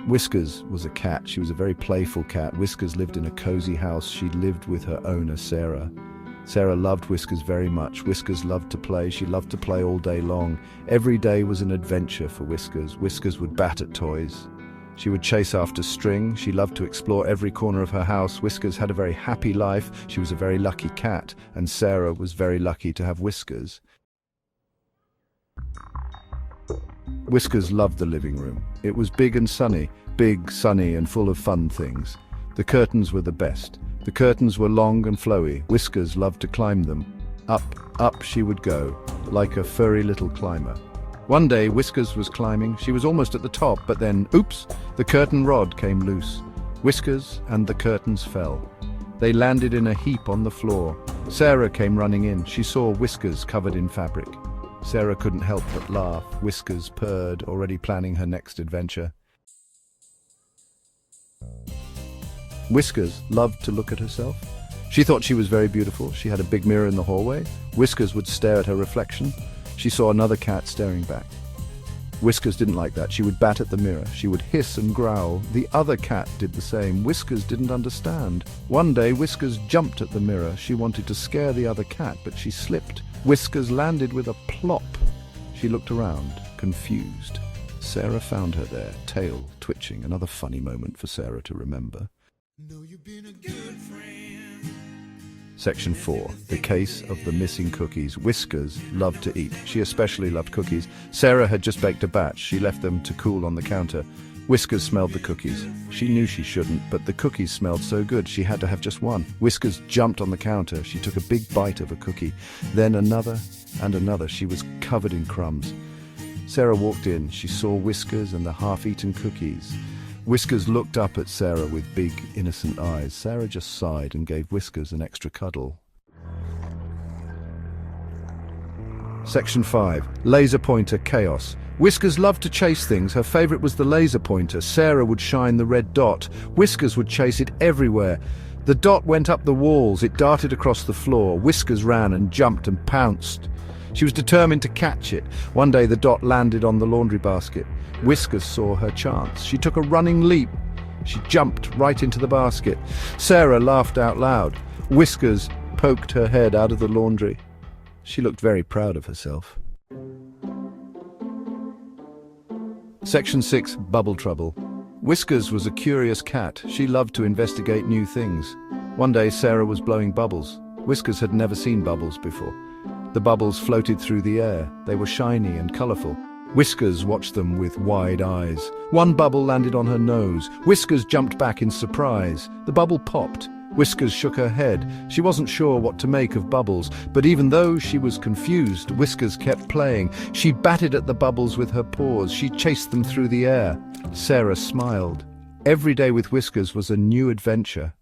Whiskers was a cat. She was a very playful cat. Whiskers lived in a cozy house. She lived with her owner, Sarah. Sarah loved Whiskers very much. Whiskers loved to play. She loved to play all day long. Every day was an adventure for Whiskers. Whiskers would bat at toys. She would chase after string. She loved to explore every corner of her house. Whiskers had a very happy life. She was a very lucky cat, and Sarah was very lucky to have Whiskers. Whiskers loved the living room. It was big, sunny, and full of fun things. The curtains were the best. The curtains were long and flowy. Whiskers loved to climb them. Up, up she would go, like a furry little climber. One day Whiskers was climbing. She was almost at the top, but then, oops, the curtain rod came loose. Whiskers and the curtains fell. They landed in a heap on the floor. Sarah came running in. She saw Whiskers covered in fabric. Sarah couldn't help but laugh. Whiskers purred, already planning her next adventure. Whiskers loved to look at herself. She thought she was very beautiful. She had a big mirror in the hallway. Whiskers would stare at her reflection. She saw another cat staring back. Whiskers didn't like that. She would bat at the mirror. She would hiss and growl. The other cat did the same. Whiskers didn't understand. One day, Whiskers jumped at the mirror. She wanted to scare the other cat, but she slipped. Whiskers landed with a plop. She looked around, confused. Sarah found her there, tail twitching. Another funny moment for Sarah to remember. Know you've been a good friend. Section 4. The case of the missing cookies. Whiskers loved to eat. She especially loved cookies. Sarah had just baked a batch. She left them to cool on the counter. Whiskers smelled the cookies. She knew she shouldn't, but the cookies smelled so good she had to have just one. Whiskers jumped on the counter. She took a big bite of a cookie. Then another and another. She was covered in crumbs. Sarah walked in. She saw Whiskers and the half-eaten cookies. Whiskers looked up at Sarah with big, innocent eyes. Sarah just sighed and gave Whiskers an extra cuddle. Section 5. Laser pointer chaos. Whiskers loved to chase things. Her favorite was the laser pointer. Sarah would shine the red dot. Whiskers would chase it everywhere. The dot went up the walls. It darted across the floor. Whiskers ran and jumped and pounced. She was determined to catch it. One day the dot landed on the laundry basket. Whiskers saw her chance. She took a running leap. She jumped right into the basket. Sarah laughed out loud. Whiskers poked her head out of the laundry. She looked very proud of herself. Section 6. Bubble trouble. Whiskers was a curious cat. She loved to investigate new things. One day Sarah was blowing bubbles. Whiskers had never seen bubbles before. The bubbles floated through the air. They were shiny and colorful. Whiskers watched them with wide eyes. One bubble landed on her nose. Whiskers jumped back in surprise. The bubble popped. Whiskers shook her head. She wasn't sure what to make of bubbles, but even though she was confused, Whiskers kept playing. She batted at the bubbles with her paws. She chased them through the air. Sarah smiled. Every day with Whiskers was a new adventure.